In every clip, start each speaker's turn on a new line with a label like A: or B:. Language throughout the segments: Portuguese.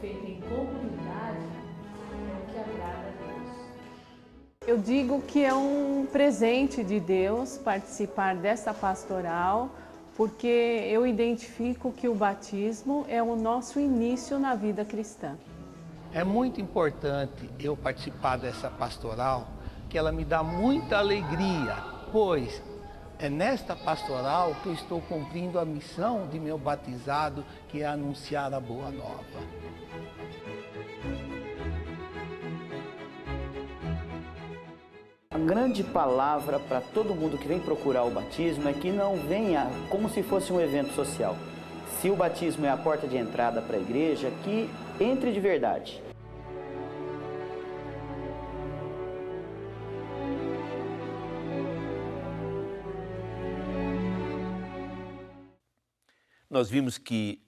A: feita em comunidade é o que agrada a Deus.
B: Eu digo que é um presente de Deus participar dessa pastoral, porque eu identifico que o batismo é o nosso início na vida cristã.
C: É muito importante eu participar dessa pastoral, que ela me dá muita alegria, pois é nesta pastoral que eu estou cumprindo a missão de meu batizado, que é anunciar a boa nova.
D: A grande palavra para todo mundo que vem procurar o batismo é que não venha como se fosse um evento social. Se o batismo é a porta de entrada para a igreja, que entre de verdade.
E: Nós vimos que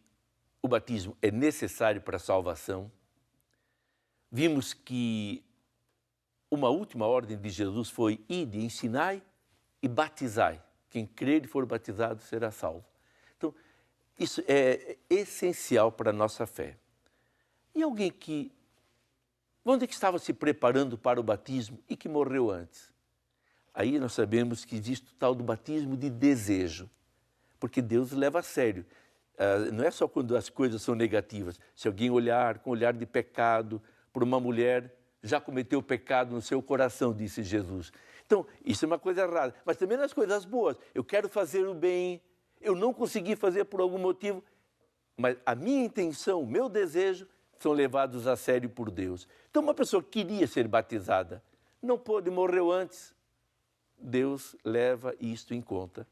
E: o batismo é necessário para a salvação. Vimos que uma última ordem de Jesus foi: ide, ensinai e batizai. Quem crer e for batizado será salvo. Então, isso é essencial para a nossa fé. E alguém que, onde que estava se preparando para o batismo e que morreu antes? Aí nós sabemos que existe o tal do batismo de desejo, porque Deus leva a sério. Não é só quando as coisas são negativas. Se alguém olhar com olhar de pecado para uma mulher, já cometeu pecado no seu coração, disse Jesus. Então, isso é uma coisa errada. Mas também nas coisas boas. Eu quero fazer o bem, eu não consegui fazer por algum motivo, mas a minha intenção, o meu desejo, são levados a sério por Deus. Então, uma pessoa que queria ser batizada, não pôde, morreu antes. Deus leva isto em conta.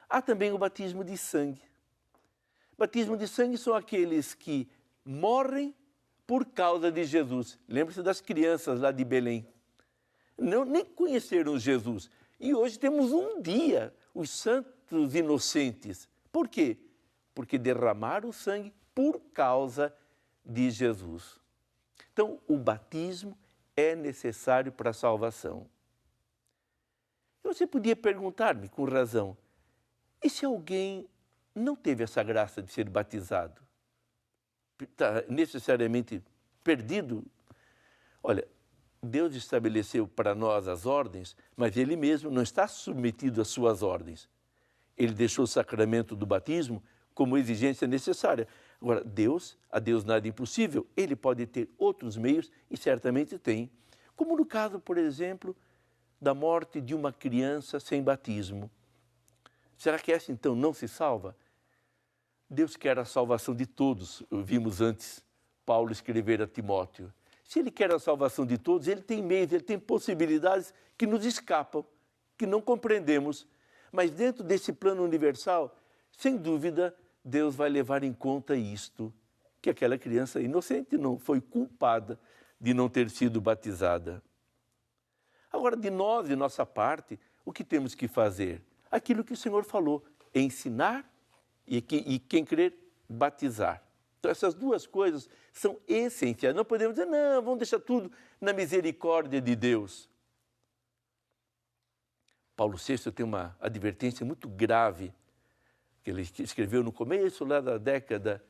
E: Há também o batismo de sangue. Batismo de sangue são aqueles que morrem por causa de Jesus. Lembre-se das crianças lá de Belém. Nem conheceram Jesus. E hoje temos um dia, os santos inocentes. Por quê? Porque derramaram o sangue por causa de Jesus. Então, o batismo é necessário para a salvação. Você podia perguntar-me, com razão, e se alguém não teve essa graça de ser batizado? Está necessariamente perdido? Olha, Deus estabeleceu para nós as ordens, mas Ele mesmo não está submetido às suas ordens. Ele deixou o sacramento do batismo como exigência necessária. Agora, a Deus nada é impossível, Ele pode ter outros meios, e certamente tem. Como no caso, por exemplo, da morte de uma criança sem batismo. Será que essa então não se salva? Deus quer a salvação de todos, vimos antes Paulo escrever a Timóteo. Se Ele quer a salvação de todos, Ele tem meios, Ele tem possibilidades que nos escapam, que não compreendemos. Mas dentro desse plano universal, sem dúvida, Deus vai levar em conta isto, que aquela criança inocente não foi culpada de não ter sido batizada. Agora, de nós, de nossa parte, o que temos que fazer? Aquilo que o Senhor falou, ensinar e quem crer, batizar. Então, essas duas coisas são essenciais. Não podemos dizer, não, vamos deixar tudo na misericórdia de Deus. Paulo VI tem uma advertência muito grave, que ele escreveu no começo lá da década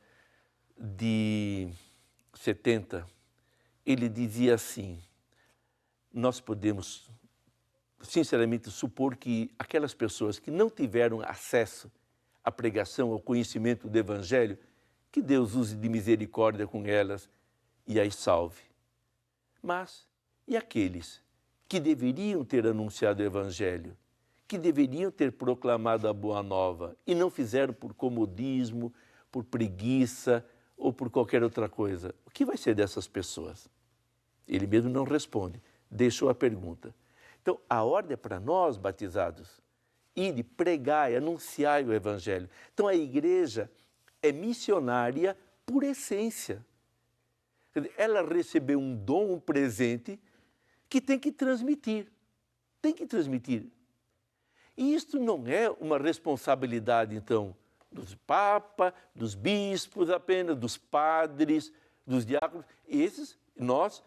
E: de 70. Ele dizia assim: nós podemos, sinceramente, supor que aquelas pessoas que não tiveram acesso à pregação, ao conhecimento do Evangelho, que Deus use de misericórdia com elas e as salve. Mas, e aqueles que deveriam ter anunciado o Evangelho, que deveriam ter proclamado a Boa Nova e não fizeram por comodismo, por preguiça ou por qualquer outra coisa? O que vai ser dessas pessoas? Ele mesmo não responde, deixou a pergunta. Então, a ordem é para nós, batizados, ide, pregai, anunciai o Evangelho. Então, a igreja é missionária por essência. Ela recebeu um dom, um presente, que tem que transmitir. Tem que transmitir. E isto não é uma responsabilidade, então, dos papas, dos bispos apenas, dos padres, dos diáconos. Esses, nós,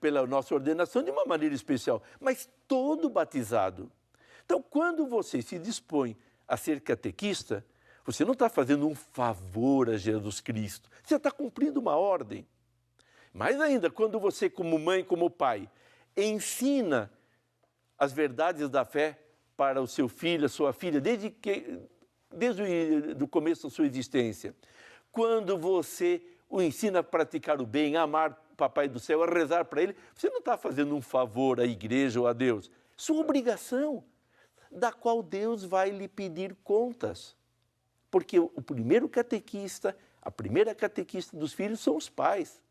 E: pela nossa ordenação, de uma maneira especial. Mas todo batizado. Então, quando você se dispõe a ser catequista, Você não está fazendo um favor a Jesus Cristo. Você está cumprindo uma ordem. Mais ainda, quando você, como mãe, como pai, ensina as verdades da fé para o seu filho, a sua filha, desde o começo da sua existência. Quando você o ensina a praticar o bem, a amar o Papai do Céu, a rezar para Ele, você não está fazendo um favor à igreja ou a Deus. Sua obrigação, da qual Deus vai lhe pedir contas. Porque o primeiro catequista, a primeira catequista dos filhos são os pais,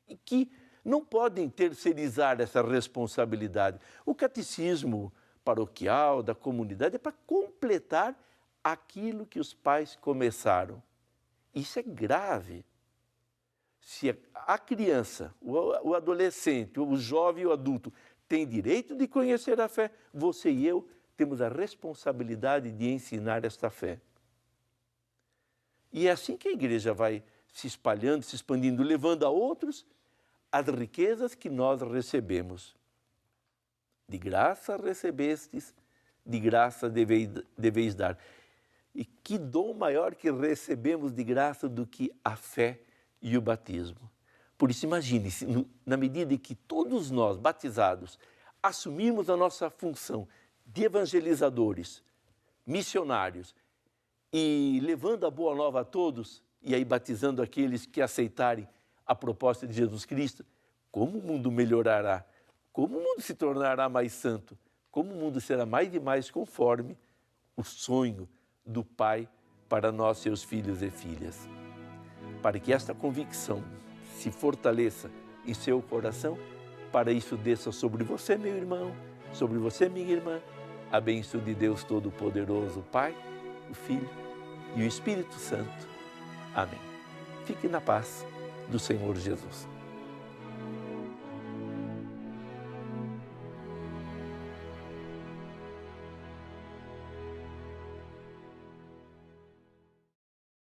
E: e que não podem terceirizar essa responsabilidade. O catecismo paroquial da comunidade é para completar aquilo que os pais começaram. Isso é grave. Se a criança, o adolescente, o jovem e o adulto têm direito de conhecer a fé, você e eu temos a responsabilidade de ensinar esta fé. E é assim que a igreja vai se espalhando, se expandindo, levando a outros as riquezas que nós recebemos. De graça recebestes, de graça deveis dar. E que dom maior que recebemos de graça do que a fé e o batismo. Por isso, imagine-se, na medida em que todos nós, batizados, assumimos a nossa função de evangelizadores, missionários, e levando a boa nova a todos, e aí batizando aqueles que aceitarem a proposta de Jesus Cristo, como o mundo melhorará, como o mundo se tornará mais santo, como o mundo será mais e mais conforme o sonho do Pai para nós, seus filhos e filhas. Para que esta convicção se fortaleça em seu coração, para isso desça sobre você, meu irmão, sobre você, minha irmã, a bênção de Deus Todo-Poderoso, o Pai, o Filho e o Espírito Santo. Amém. Fique na paz do Senhor Jesus.